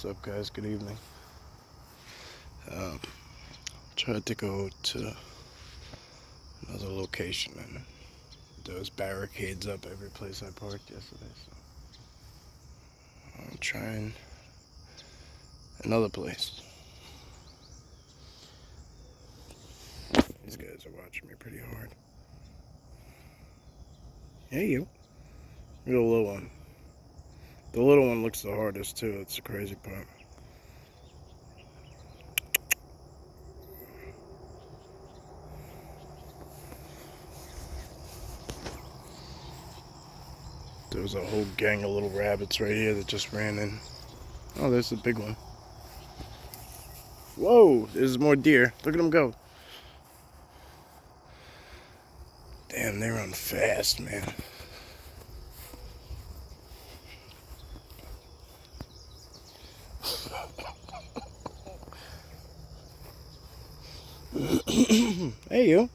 What's up, guys? Good evening. Tried to go to another location, and there was barricades up every place I parked yesterday, so I'm trying another place. These guys are watching me pretty hard. Hey, you. You're the little one. The little one looks the hardest, too. That's the crazy part. There was a whole gang of little rabbits right here that just ran in. Oh, there's the big one. Whoa, there's more deer. Look at them go. Damn, they run fast, man. Hey, you.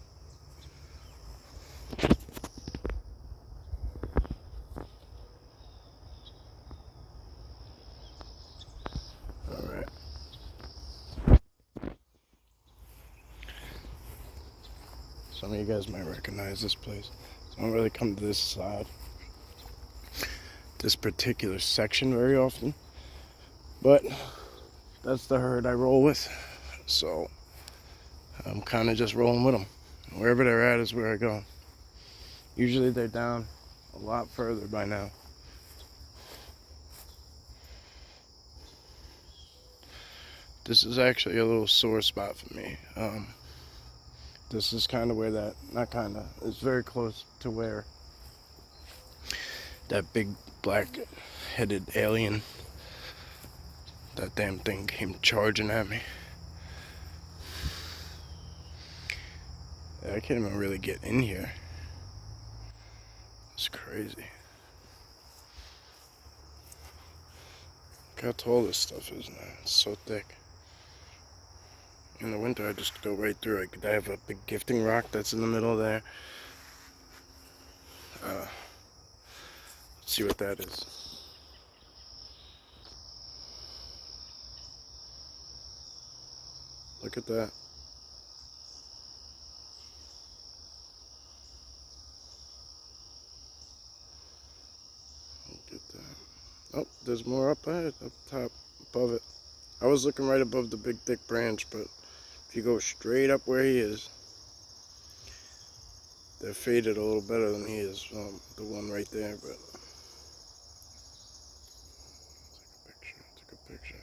Alright. Some of you guys might recognize this place. I don't really come to this particular section very often, but that's the herd I roll with, so I'm kind of just rolling with them. Wherever they're at is where I go. Usually they're down a lot further by now. This is actually a little sore spot for me. This is kind of where it's very close to where that big black-headed alien, that damn thing came charging at me. I can't even really get in here. It's crazy. Look how tall this stuff is now. It's so thick. In the winter, I just go right through it. I have a big gifting rock that's in the middle there. Let's see what that is. Look at that. Look at that. Oh, there's more up ahead, up top, above it. I was looking right above the big thick branch, but if you go straight up where he is, they're faded a little better than he is, the one right there, but take a picture.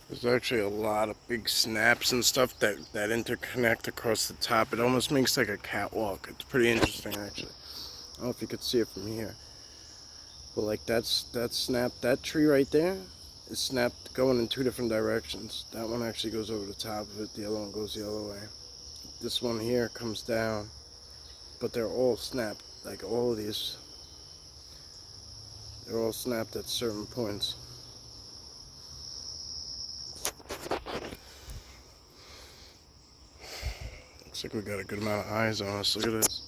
There's actually a lot of big snaps and stuff that interconnect across the top. It almost makes like a catwalk. It's pretty interesting, actually. I don't know if you could see it from here. But like that snap, that tree right there is snapped going in two different directions. That one actually goes over the top of it. The other one goes the other way. This one here comes down, but they're all snapped. Like all of these, they're all snapped at certain points. Looks like we got a good amount of eyes on us. Look at this.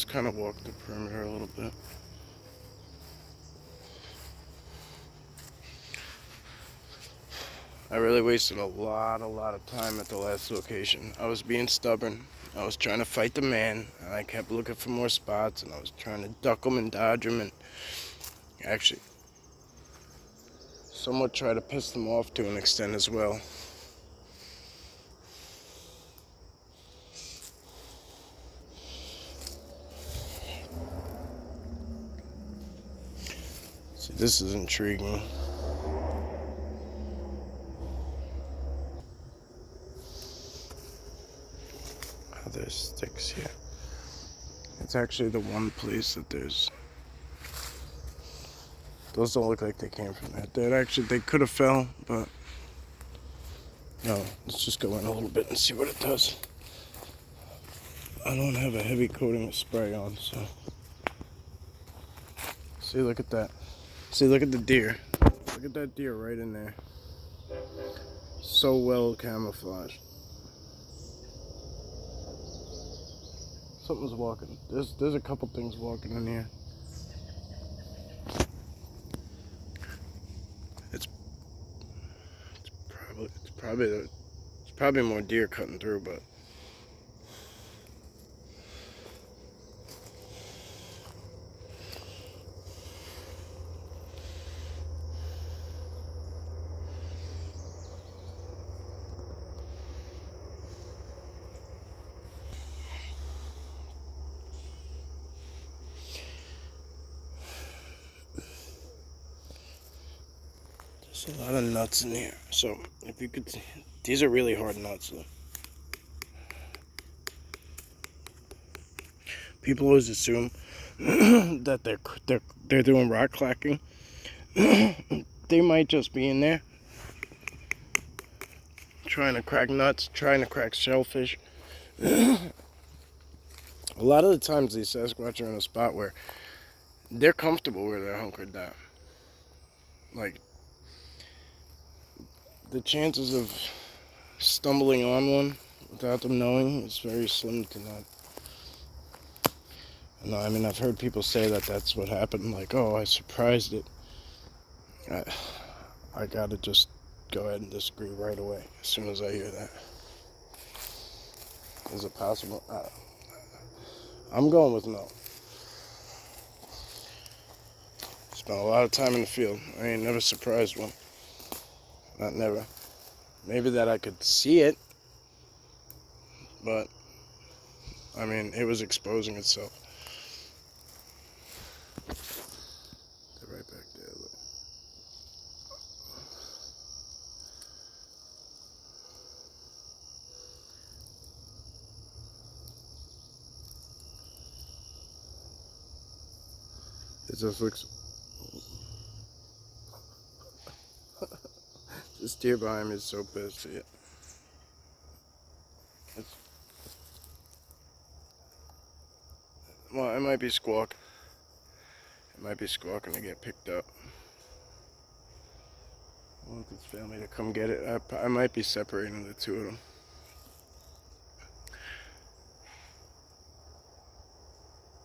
just kind of walk the perimeter a little bit. I really wasted a lot of time at the last location. I was being stubborn. I was trying to fight the man, and I kept looking for more spots, and I was trying to duck them and dodge them, and actually somewhat try to piss them off to an extent as well. See, this is intriguing. Oh, there's sticks here. It's actually the one place that there's... Those don't look like they came from that. They could have fell, but... No, let's just go in a little bit and see what it does. I don't have a heavy coating of spray on, so... See, look at that. See, look at the deer. Look at that deer right in there. So well camouflaged. Something's walking. There's a couple things walking in here. It's probably more deer cutting through, but there's a lot of nuts in here. So if you could, these are really hard nuts though. People always assume that they're doing rock clacking. They might just be in there trying to crack nuts, trying to crack shellfish. A lot of the times these Sasquatch are in a spot where they're comfortable where they're hunkered down. Like, the chances of stumbling on one without them knowing is very slim to none. No, I mean, I've heard people say that that's what happened. Like, oh, I surprised it. I gotta just go ahead and disagree right away as soon as I hear that. Is it possible? I'm going with no. Spent a lot of time in the field. I ain't never surprised one. Not never. Maybe that I could see it, but I mean, it was exposing itself. They're right back there. Look. It just looks... This deer behind me is so pissed. See it? Well, it might be squawk. It might be squawking to get picked up. I want this family to come get it. I might be separating the two of them.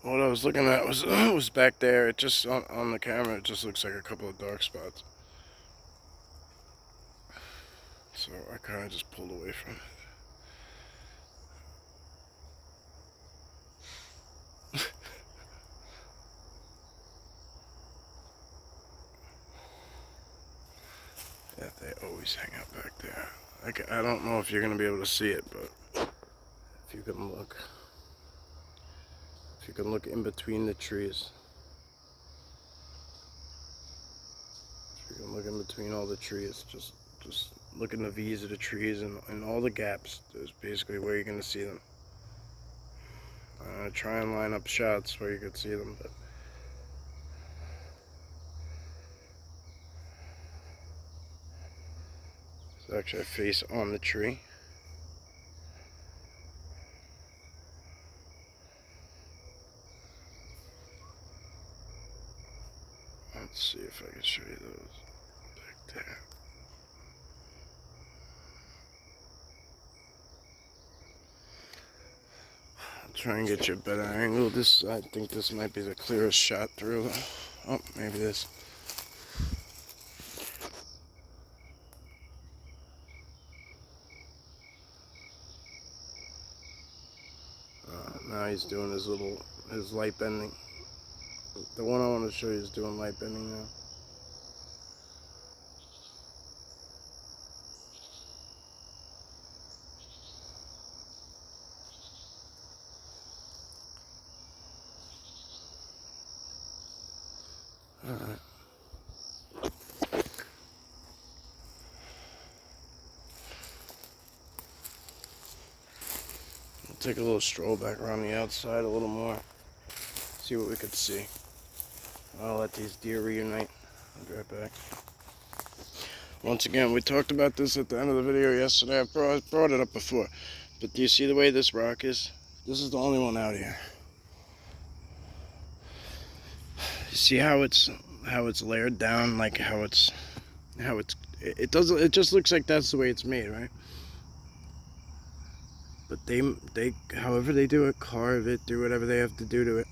What I was looking at was back there. It just on the camera, it just looks like a couple of dark spots. So I kind of just pulled away from it. Yeah, they always hang out back there. I don't know if you're gonna be able to see it, but if you can look. If you can look in between the trees. If you can look in between all the trees, just look in the V's of the trees and all the gaps. There's basically where you're gonna see them. I'm gonna try and line up shots where you could see them, but it's actually a face on the tree. Let's see if I can show you those back there. Let's try and get you a better angle. I think this might be the clearest shot through. Oh, maybe this. Now he's doing his light bending. The one I want to show you is doing light bending now. Alright. We'll take a little stroll back around the outside a little more. See what we could see. I'll let these deer reunite. I'll be right back. Once again, we talked about this at the end of the video yesterday. I brought it up before. But do you see the way this rock is? This is the only one out here. You see how it's layered down, like it just looks like that's the way it's made, right? But they however they do it, carve it, do whatever they have to do to it.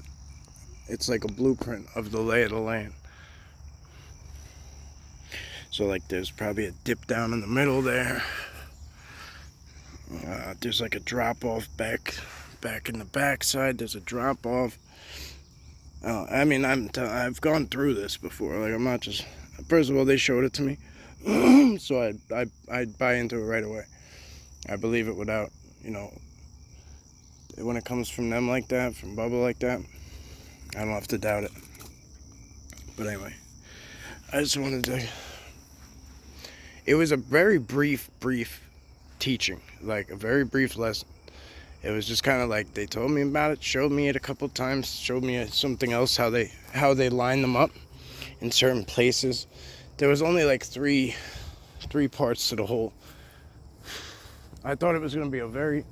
It's like a blueprint of the lay of the land. So like there's probably a dip down in the middle there. There's like a drop off back in the backside. There's a drop off. I mean, I've gone through this before. Like I'm not just. First of all, they showed it to me, so I'd buy into it right away. I believe it without, when it comes from them like that, from Bubba like that, I don't have to doubt it. But anyway, I just wanted to. It was a very brief teaching, like a very brief lesson. It was just kind of like they told me about it, showed me it a couple times, showed me something else, how they line them up in certain places. There was only like three parts to the whole. I thought it was going to be a very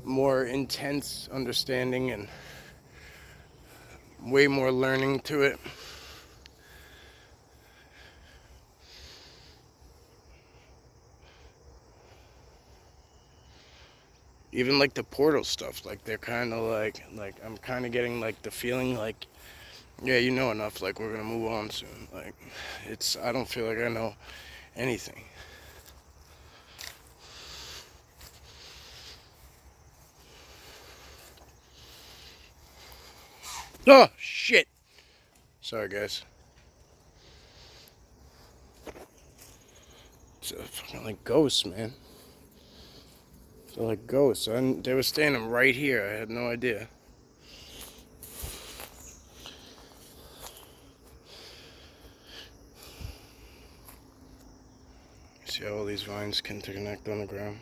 more intense understanding and way more learning to it. Even like the portal stuff, like they're kind of like I'm kind of getting like the feeling like, yeah, you know enough, like we're gonna move on soon. Like I don't feel like I know anything. Oh shit! Sorry guys. It's fucking like ghosts, man. They're like ghosts. They were standing right here. I had no idea. See how all these vines can connect on the ground?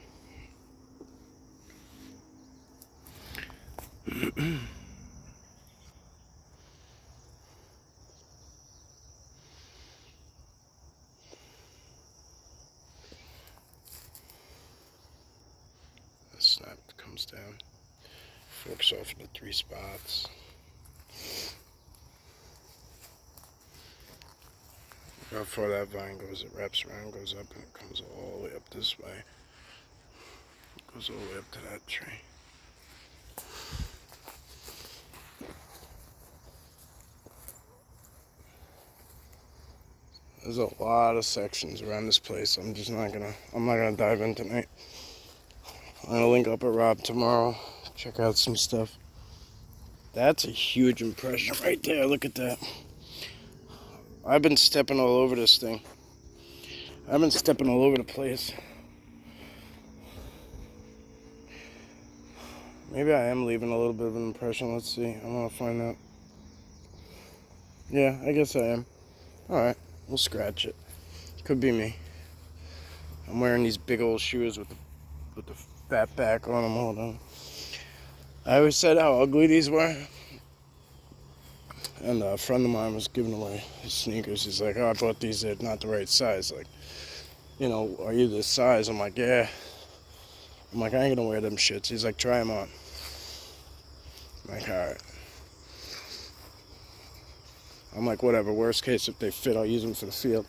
The snap comes down, forks off into 3 spots. How far that vine goes, it wraps around, goes up, and it comes all the way up this way. It goes all the way up to that tree. There's a lot of sections around this place. I'm not gonna dive in tonight. I'm gonna link up with Rob tomorrow, check out some stuff. That's a huge impression right there. Look at that. I've been stepping all over this thing. I've been stepping all over the place. Maybe I am leaving a little bit of an impression. Let's see. I want to find out. Yeah, I guess I am. Alright, we'll scratch it. Could be me. I'm wearing these big old shoes with the fat back on them. Hold on. I always said how ugly these were. And a friend of mine was giving away his sneakers. He's like, oh, I bought these. They're not the right size. Like, are you this size? I'm like, yeah. I'm like, I ain't gonna wear them shits. He's like, try them on. I'm like, alright. I'm like, whatever. Worst case, if they fit, I'll use them for the field.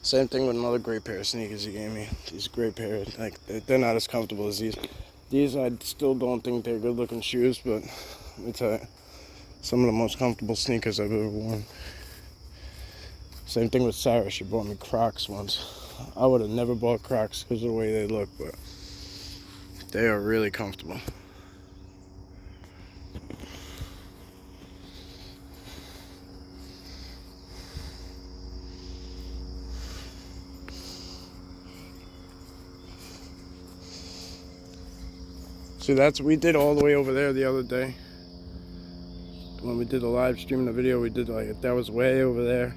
Same thing with another great pair of sneakers he gave me. These great pair. Like, they're not as comfortable as these. These I still don't think they're good looking shoes, but let me tell you, some of the most comfortable sneakers I've ever worn. Same thing with Sarah, she bought me Crocs once. I would have never bought Crocs because of the way they look, but they are really comfortable. See, we did all the way over there the other day. When we did the live stream in the video, we did like, that was way over there.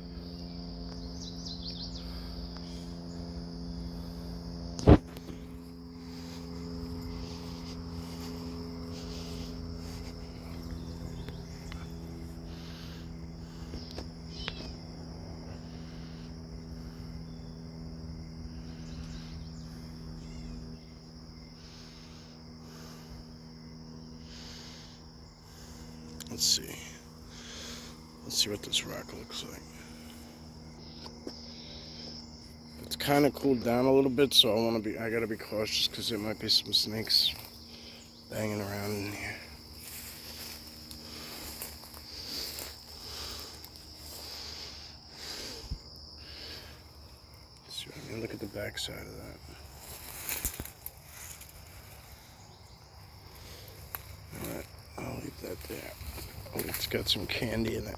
Let's see. Let's see what this rock looks like. It's kind of cooled down a little bit, so I gotta be cautious because there might be some snakes banging around in here. See what I mean? Look at the back side of that. Alright, I'll leave that there. Oh, it's got some candy in it.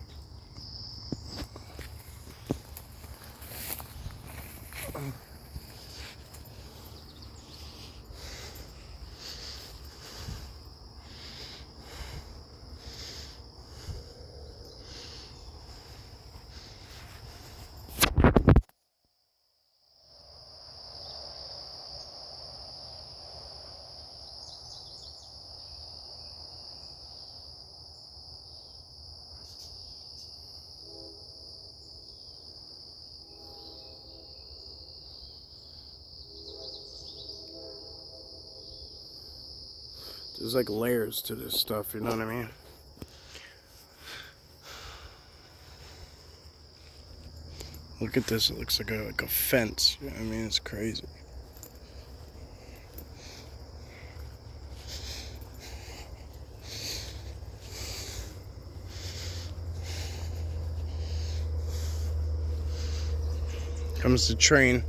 There's like layers to this stuff, you know what I mean? Look at this, it looks like a fence. You know what I mean? It's crazy. Comes the train.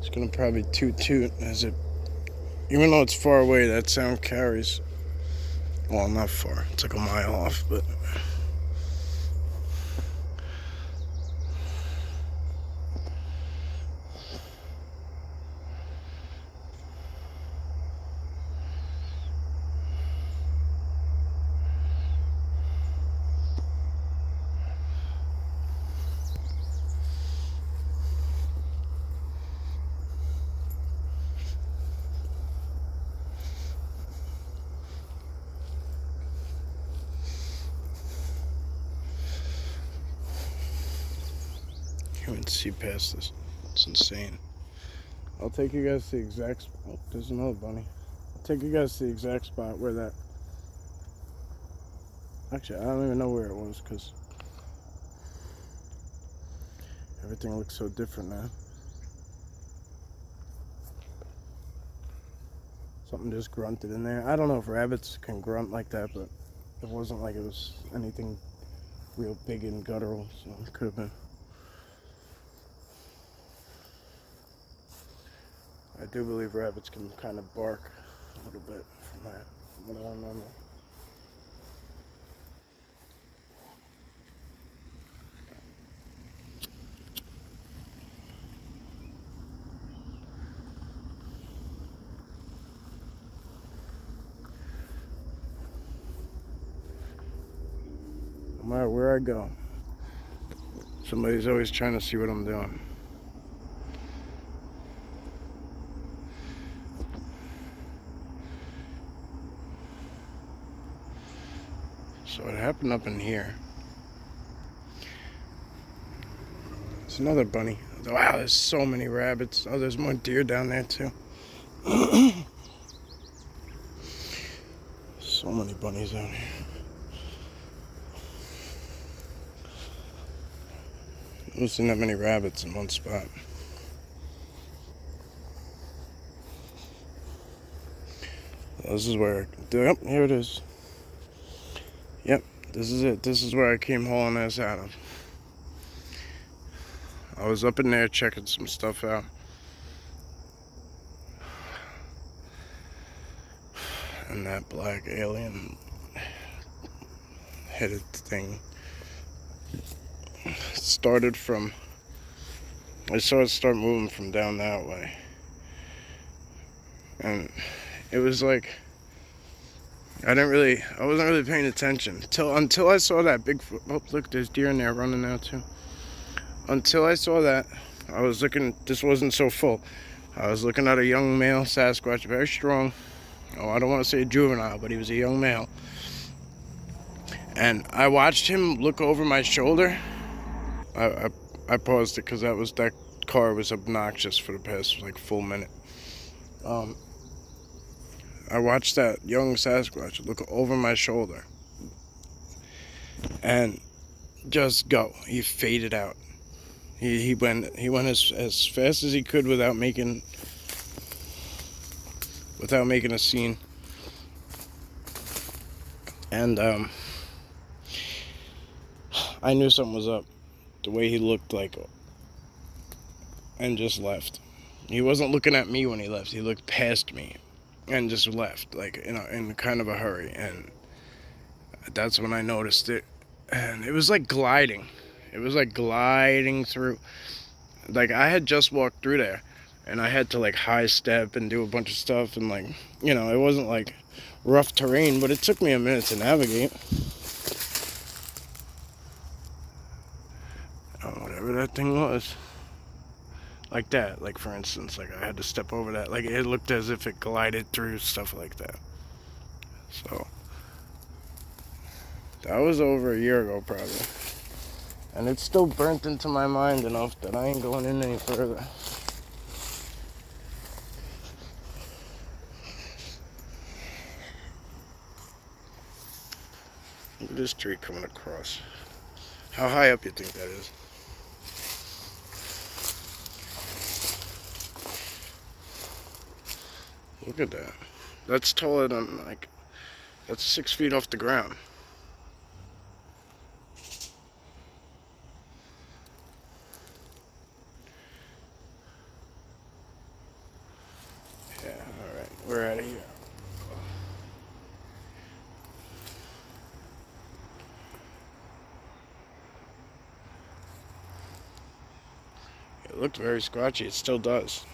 It's gonna probably toot as it, even though it's far away, that sound carries. Well, not far, it's like a mile off, but you can see past this. It's insane. I'll take you guys to the exact spot. Oh, there's another bunny. I'll take you guys to the exact spot where that. Actually, I don't even know where it was because everything looks so different now. Something just grunted in there. I don't know if rabbits can grunt like that, but it wasn't like it was anything real big and guttural, so it could have been. I do believe rabbits can kind of bark a little bit from that, from what I remember. No matter where I go, somebody's always trying to see what I'm doing. So it happened up in here. It's another bunny. Wow, there's so many rabbits. Oh, there's more deer down there too. So many bunnies out here. I've never seen that many rabbits in one spot. This is where, yep, here it is. Yep, this is it. This is where I came hauling ass out of. I was up in there checking some stuff out. And that black alien headed thing started from, I saw it start moving from down that way. And it was like, I wasn't really paying attention until I saw that big, oh look, there's deer in there running now too. Until I saw that, I was looking, this wasn't so full. I was looking at a young male Sasquatch, very strong. Oh, I don't want to say a juvenile, but he was a young male. And I watched him look over my shoulder. I paused it because that car was obnoxious for the past like full minute. I watched that young Sasquatch look over my shoulder and just go. He faded out. He went as fast as he could without making a scene. And I knew something was up. The way he looked like, and just left. He wasn't looking at me when he left. He looked past me and just left, like in kind of a hurry. And that's when I noticed it. And it was like gliding. It was like gliding through. Like I had just walked through there, and I had to like high step and do a bunch of stuff, and like, you know, it wasn't like rough terrain, but it took me a minute to navigate. Whatever that thing was. Like that, like for instance, like I had to step over that. Like it looked as if it glided through stuff like that. So that was over a year ago probably. And it's still burnt into my mind enough that I ain't going in any further. Look at this tree coming across. How high up you think that is? Look at that. That's taller than, like, that's 6 feet off the ground. Yeah, alright, we're out of here. It looked very squatchy. It still does.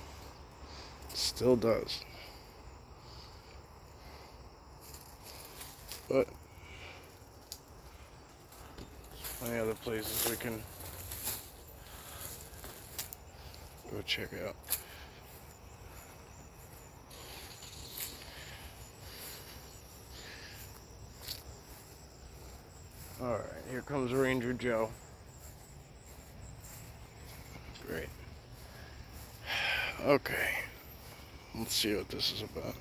It still does. But plenty other places we can go check out. Alright, here comes Ranger Joe. Great. Okay. Let's see what this is about.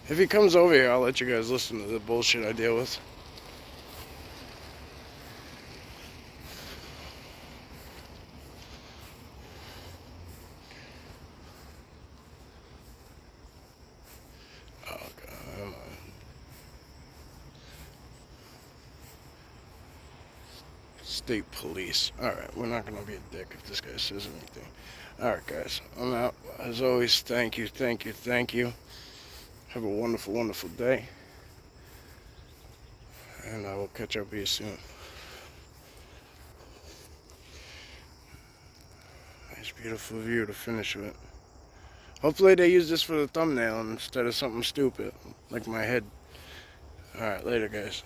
If he comes over here, I'll let you guys listen to the bullshit I deal with. Oh, God, come on. State police. Alright, we're not going to be a dick if this guy says anything. Alright, guys, I'm out. As always, thank you, thank you, thank you. Have a wonderful, wonderful day. And I will catch up with you soon. Nice, beautiful view to finish with. Hopefully they use this for the thumbnail instead of something stupid, like my head. Alright, later, guys.